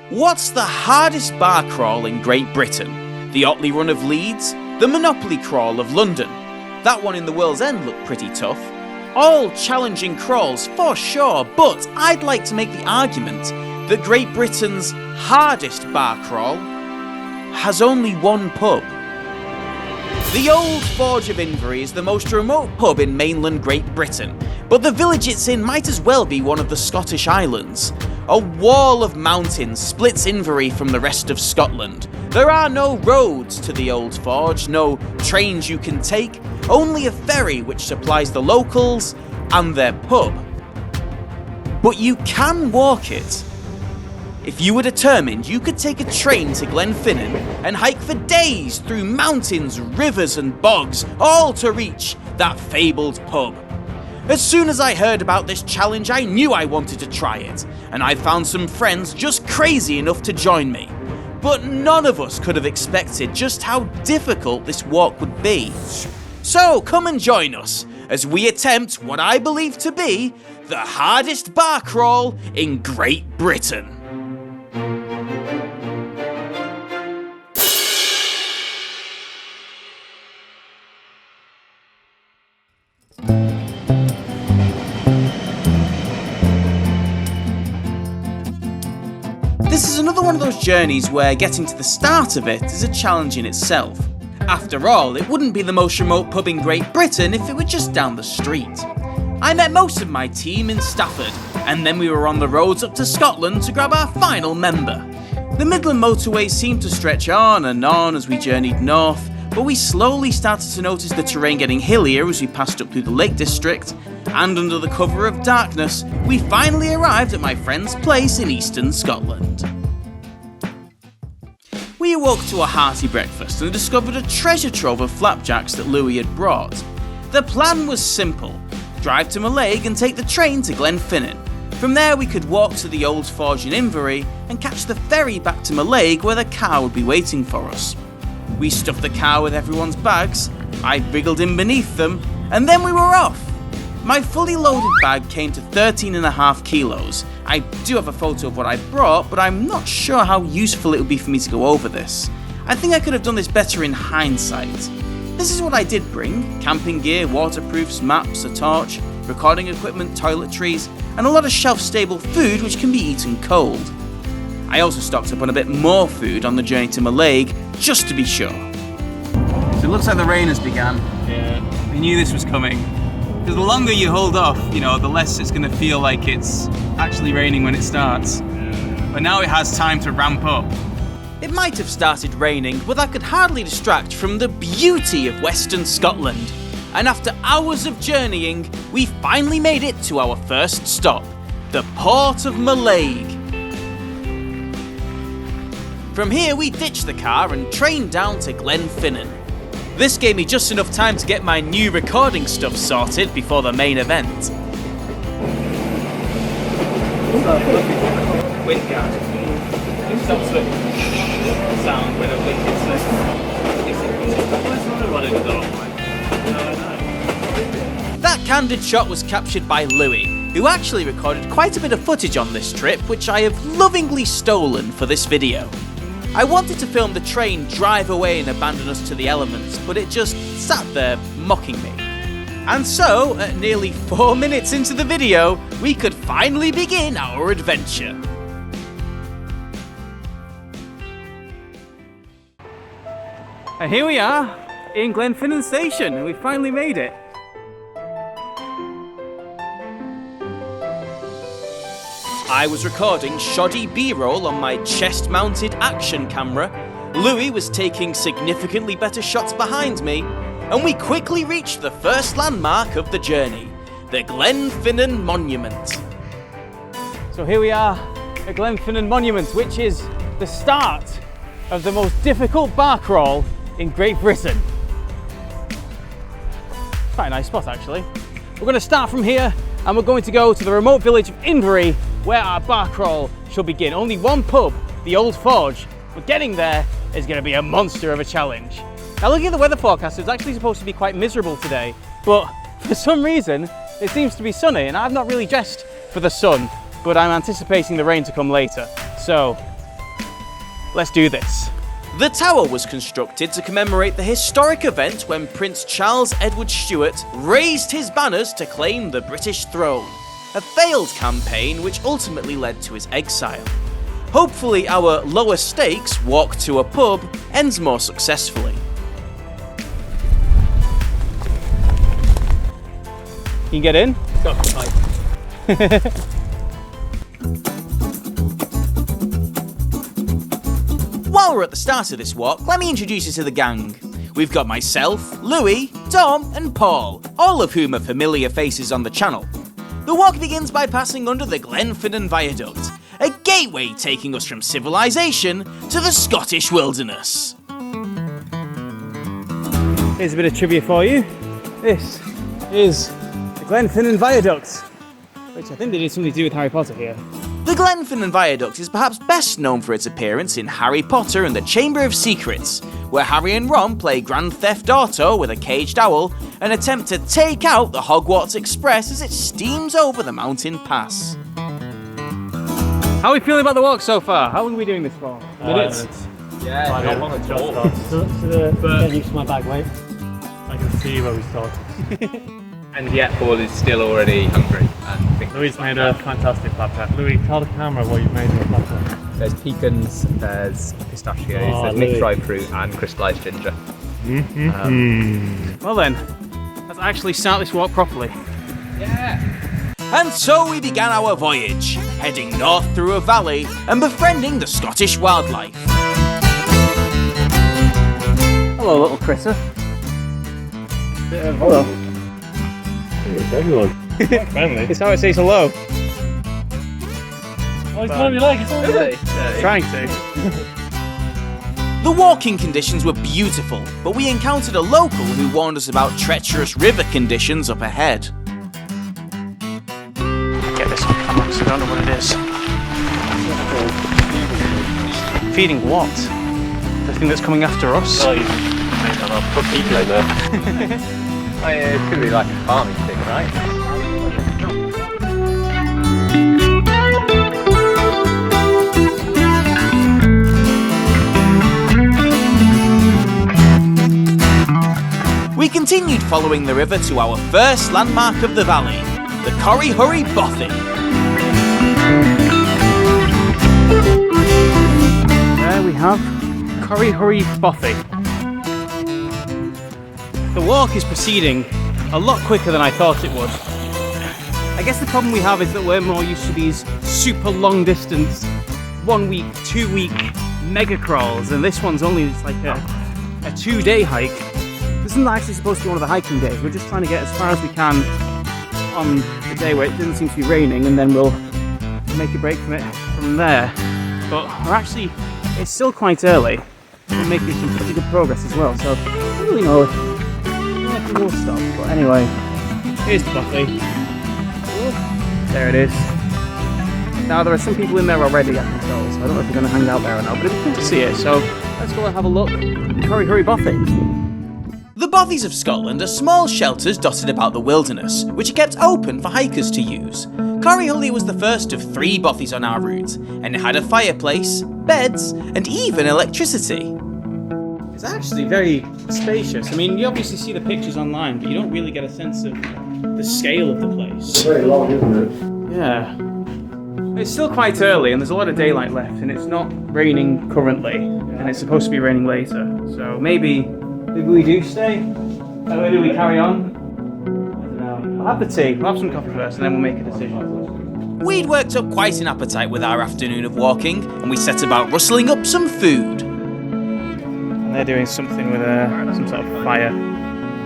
What's the hardest bar crawl in Great Britain? The Otley Run of Leeds? The Monopoly Crawl of London? That one in the World's End looked pretty tough. All challenging crawls for sure, but I'd like to make the argument that Great Britain's hardest bar crawl has only one pub. The Old Forge of Inverie is the most remote pub in mainland Great Britain, but the village it's in might as well be one of the Scottish Highlands. A wall of mountains splits Inverie from the rest of Scotland. There are no roads to the Old Forge, no trains you can take, only a ferry which supplies the locals and their pub. But you can walk it. If you were determined, you could take a train to Glenfinnan and hike for days through mountains, rivers and bogs, all to reach that fabled pub. As soon as I heard about this challenge, I knew I wanted to try it, and I found some friends just crazy enough to join me. But none of us could have expected just how difficult this walk would be. So come and join us as we attempt what I believe to be the hardest bar crawl in Great Britain. This is another one of those journeys where getting to the start of it is a challenge in itself. After all, it wouldn't be the most remote pub in Great Britain if it were just down the street. I met most of my team in Stafford, and then we were on the roads up to Scotland to grab our final member. The Midland motorway seemed to stretch on and on as we journeyed north, but we slowly started to notice the terrain getting hillier as we passed up through the Lake District, and under the cover of darkness, we finally arrived at my friend's place in eastern Scotland. We awoke to a hearty breakfast and discovered a treasure trove of flapjacks that Louis had brought. The plan was simple: drive to Mallaig and take the train to Glenfinnan. From there we could walk to the Old Forge in Inverie and catch the ferry back to Mallaig where the car would be waiting for us. We stuffed the car with everyone's bags, I wriggled in beneath them, and then we were off. My fully loaded bag came to 13.5 kilos. I do have a photo of what I brought, but I'm not sure how useful it would be for me to go over this. I think I could have done this better in hindsight. This is what I did bring: camping gear, waterproofs, maps, a torch, recording equipment, toiletries, and a lot of shelf-stable food which can be eaten cold. I also stocked up on a bit more food on the journey to Mallaig, just to be sure. So it looks like the rain has begun. Yeah. We knew this was coming. Because the longer you hold off, the less it's going to feel like it's actually raining when it starts. But now it has time to ramp up. It might have started raining, but that could hardly distract from the beauty of Western Scotland. And after hours of journeying, we finally made it to our first stop, the port of Mallaig. From here we ditched the car and trained down to Glenfinnan. This gave me just enough time to get my new recording stuff sorted before the main event. Wind guard. It stops the sound when a wind hits it. That candid shot was captured by Louis, who actually recorded quite a bit of footage on this trip, which I have lovingly stolen for this video. I wanted to film the train drive away and abandon us to the elements, but it just sat there mocking me. And so, at nearly 4 minutes into the video, we could finally begin our adventure. And here we are, in Glenfinnan Station, and we finally made it. I was recording shoddy B-roll on my chest-mounted action camera, Louis was taking significantly better shots behind me, and we quickly reached the first landmark of the journey, the Glenfinnan Monument. So here we are at Glenfinnan Monument, which is the start of the most difficult bar crawl in Great Britain. Quite a nice spot actually. We're going to start from here and we're going to go to the remote village of Inverie where our bar crawl shall begin. Only one pub, the Old Forge, but getting there is going to be a monster of a challenge. Now looking at the weather forecast, it's actually supposed to be quite miserable today, but for some reason it seems to be sunny and I've not really dressed for the sun, but I'm anticipating the rain to come later. So Let's do this. The tower was constructed to commemorate the historic event when Prince Charles Edward Stuart raised his banners to claim the British throne, a failed campaign which ultimately led to his exile. Hopefully our lower stakes walk to a pub ends more successfully. You can get in? While we're at the start of this walk, let me introduce you to the gang. We've got myself, Louis, Tom and Paul, all of whom are familiar faces on the channel. The walk begins by passing under the Glenfinnan Viaduct, a gateway taking us from civilization to the Scottish wilderness. Here's a bit of trivia for you. This is the Glenfinnan Viaduct, which I think they did something to do with Harry Potter here. The Glenfinnan Viaduct is perhaps best known for its appearance in Harry Potter and the Chamber of Secrets, where Harry and Ron play Grand Theft Auto with a caged owl and attempt to take out the Hogwarts Express as it steams over the mountain pass. How are we feeling about the walk so far? How long are we doing this for? Minutes? Yeah, I don't want to talk. Get used to my bag weight. I can see where we started. And yet Paul is still already hungry. And Louis made a fantastic flat. Louis, tell the camera what you've made of the flat. there's pecans, there's pistachios, there's Louis. mixed dried fruit and crystallised ginger. Well then, let's actually start this walk properly. Yeah! And so we began our voyage, heading north through a valley and befriending the Scottish wildlife. Hello, little critter. Hello. It's everyone. Quite friendly. It's how it says hello. Oh, he's telling me like, it's already. Trying to. The walking conditions were beautiful, but we encountered a local who warned us about treacherous river conditions up ahead. Get this. I honestly don't know what it is. Feeding what? The thing that's coming after us? Oh, you made that up. Put people in there. Oh yeah, it's gonna be like a farming thing, right? We continued following the river to our first landmark of the valley, the Corrie Bothy. There we have Corrie Bothy. The walk is proceeding a lot quicker than I thought it would. I guess the problem we have is that we're more used to these super long distance, 1 week, 2 week mega crawls, and this one's only just like a 2-day hike. This isn't actually supposed to be one of the hiking days. We're just trying to get as far as we can on the day where it doesn't seem to be raining, and then we'll make a break from it from there. But it's still quite early. We're making some pretty good progress as well, so I don't really know if we will stop. But anyway, here's the Bothy. There it is. Now there are some people in there already, I can tell, so I don't know if we're going to hang out there or not, but it'd be cool to see it. So let's go and have a look at Corrie Bothy. The Bothies of Scotland are small shelters dotted about the wilderness, which are kept open for hikers to use. Corrie was the first of 3 bothies on our route, and it had a fireplace, beds, and even electricity. It's actually very spacious. I mean, you obviously see the pictures online, but you don't really get a sense of the scale of the place. It's very long, isn't it? Yeah. It's still quite early, and there's a lot of daylight left, and it's not raining currently, and it's supposed to be raining later. So maybe we do stay? Maybe we carry on? I don't know. We'll have the tea, we'll have some coffee first, and then we'll make a decision. We'd worked up quite an appetite with our afternoon of walking, and we set about rustling up some food. And they're doing something with some sort of fire.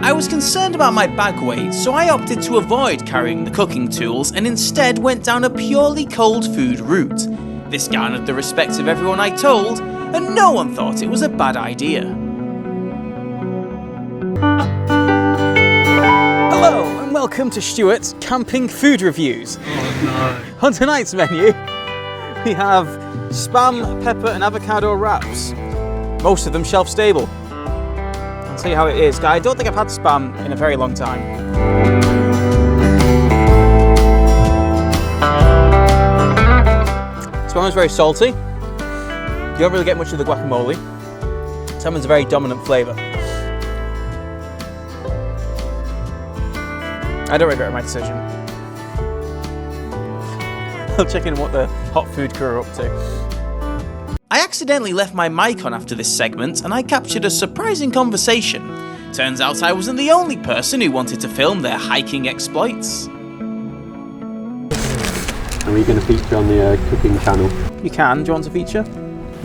I was concerned about my bag weight, so I opted to avoid carrying the cooking tools and instead went down a purely cold food route. This garnered the respect of everyone I told, and no one thought it was a bad idea. Hello, and welcome to Stuart's Camping Food Reviews. Oh On tonight's menu, we have spam, pepper and avocado wraps. Most of them shelf stable. I'll tell you how it is. I don't think I've had spam in a very long time. Spam is very salty. You don't really get much of the guacamole. Salmon's a very dominant flavour. I don't regret my decision. I'm checking what the hot food crew are up to. I accidentally left my mic on after this segment and I captured a surprising conversation. Turns out I wasn't the only person who wanted to film their hiking exploits. Are we going to feature on the cooking channel? You can. Do you want to feature?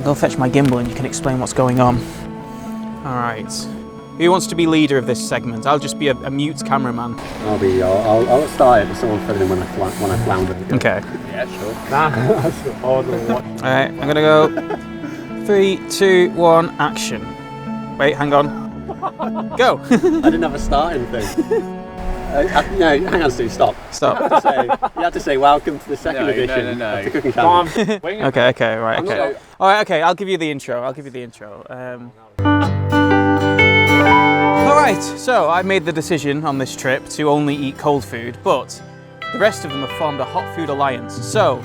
Go fetch my gimbal and you can explain what's going on. Alright. Who wants to be leader of this segment? I'll just be a mute cameraman. I'll start it, but someone fill in when I flounder. Okay. Yeah, sure. That's harder than what. Alright, I'm gonna go 3, 2, 1, action. Wait, hang on. Go! I didn't have a starting thing. No, hang on, Stu, stop. Stop. You have to say welcome to the second edition of the cooking channel. Okay, right, okay. Alright, okay, I'll give you the intro. Alright, so I made the decision on this trip to only eat cold food, but the rest of them have formed a hot food alliance. So,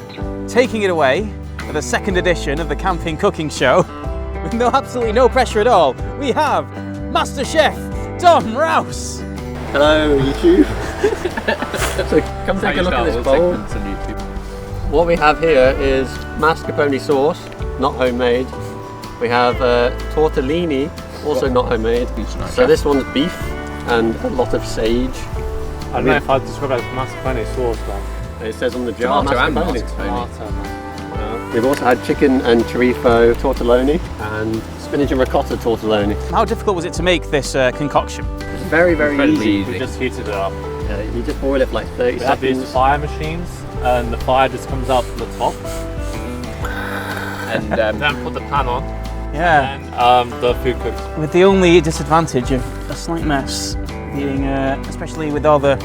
taking it away for the second edition of the Camping Cooking Show, with absolutely no pressure at all, we have Master Chef Tom Rouse. Hello, YouTube. So come take a look at this bowl. What we have here is mascarpone sauce, not homemade. We have tortellini, also not homemade. So this one's beef and a lot of sage. I don't know if I'd describe it as mascarpone sauce, man. It says on the jar Tomato mascarpone. We've also had chicken and chorizo tortelloni and spinach and ricotta tortelloni. How difficult was it to make this concoction? It's very, very easy. We just heated it up. You just boil it for like 30 We have seconds. these fire machines, and the fire just comes out from the top. And Then put the pan on, Yeah. and the food cooks. With the only disadvantage of a slight mess, being especially with all the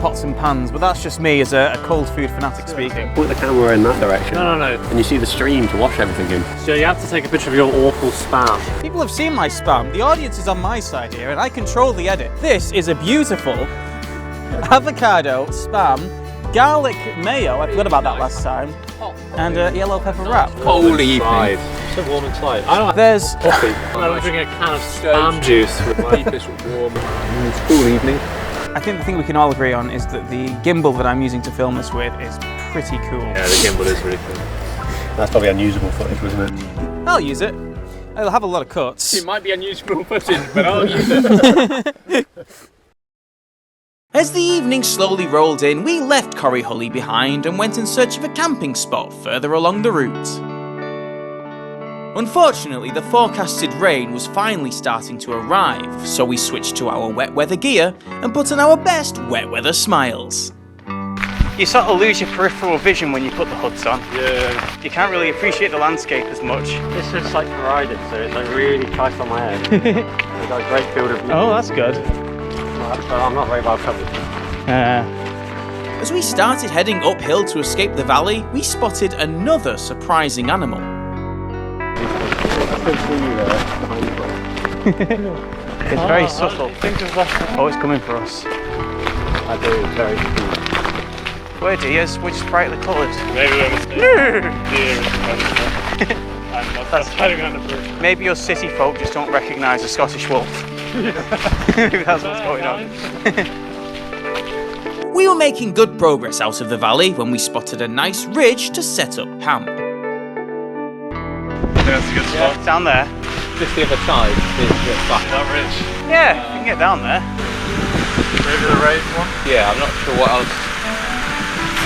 pots and pans, but that's just me as a cold food fanatic speaking. Point the camera in that direction. No. And you see the stream to wash everything in. So you have to take a picture of your awful spam. People have seen my spam. The audience is on my side here, and I control the edit. This is a beautiful avocado spam, garlic mayo. I forgot about that last time, and yellow pepper wrap. cold evening. So warm inside. I don't There's I'm drinking a can of spam juice with my Keep this warm. It's cool evening. I think the thing we can all agree on is that the gimbal that I'm using to film this with is pretty cool. Yeah, the gimbal is really cool. That's probably unusable footage, wasn't it? I'll use it. It'll have a lot of cuts. It might be unusual footage, but I'll use it. As the evening slowly rolled in, we left Corryhully behind and went in search of a camping spot further along the route. Unfortunately, the forecasted rain was finally starting to arrive, so we switched to our wet weather gear and put on our best wet weather smiles. You sort of lose your peripheral vision when you put the hoods on. Yeah. You can't really appreciate the landscape as much. This is like riding, so it's like really tight on my head. We've got a great field of view. Oh, that's good. So I'm not very well covered. As we started heading uphill to escape the valley, we spotted another surprising animal. I can see you there behind the boat. It's very subtle. Oh, it's coming for us. I do, it's very cute. Where deers? We're just brightly coloured. Maybe we're mistaken. Maybe your city folk just don't recognise a Scottish wolf. Maybe that's what's going on. We were making good progress out of the valley when we spotted a nice ridge to set up camp. That's a good spot. Down there. Just the other side is the back. That ridge. Yeah, you can get down there. Maybe the raised one. Yeah, I'm not sure what else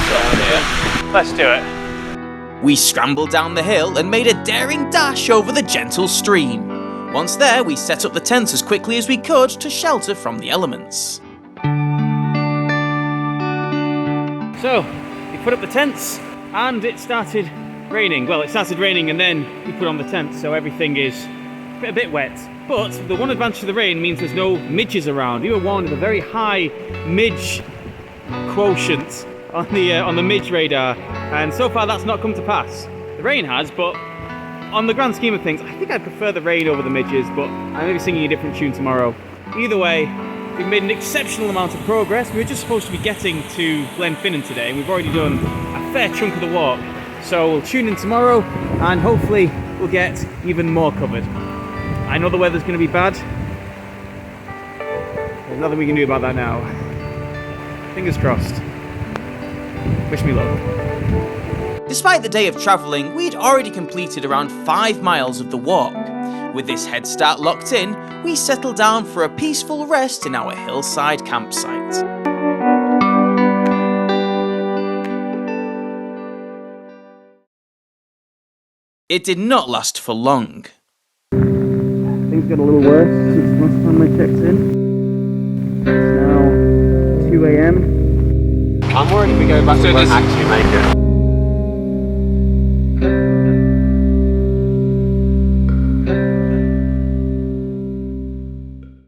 down here. Let's do it. We scrambled down the hill and made a daring dash over the gentle stream. Once there, we set up the tents as quickly as we could to shelter from the elements. So, we put up the tents and it started raining. Well, it started raining and then we put on the tents, so everything is a bit wet. But the one advantage of the rain means there's no midges around. We were warned of a very high midge quotient on the midge radar, and so far that's not come to pass. The rain has, but on the grand scheme of things, I think I'd prefer the rain over the midges, but I may be singing a different tune tomorrow. Either way, we've made an exceptional amount of progress. We were just supposed to be getting to Glenfinnan today, and we've already done a fair chunk of the walk. So we'll tune in tomorrow and hopefully we'll get even more covered. I know the weather's going to be bad. There's nothing we can do about that now. Fingers crossed. Wish me luck. Despite the day of travelling, we'd already completed around 5 miles of the walk. With this head start locked in, we settled down for a peaceful rest in our hillside campsite. It did not last for long. Things got a little worse since last time I checked in. It's now 2 AM. I'm worried if we go back, we won't actually make it.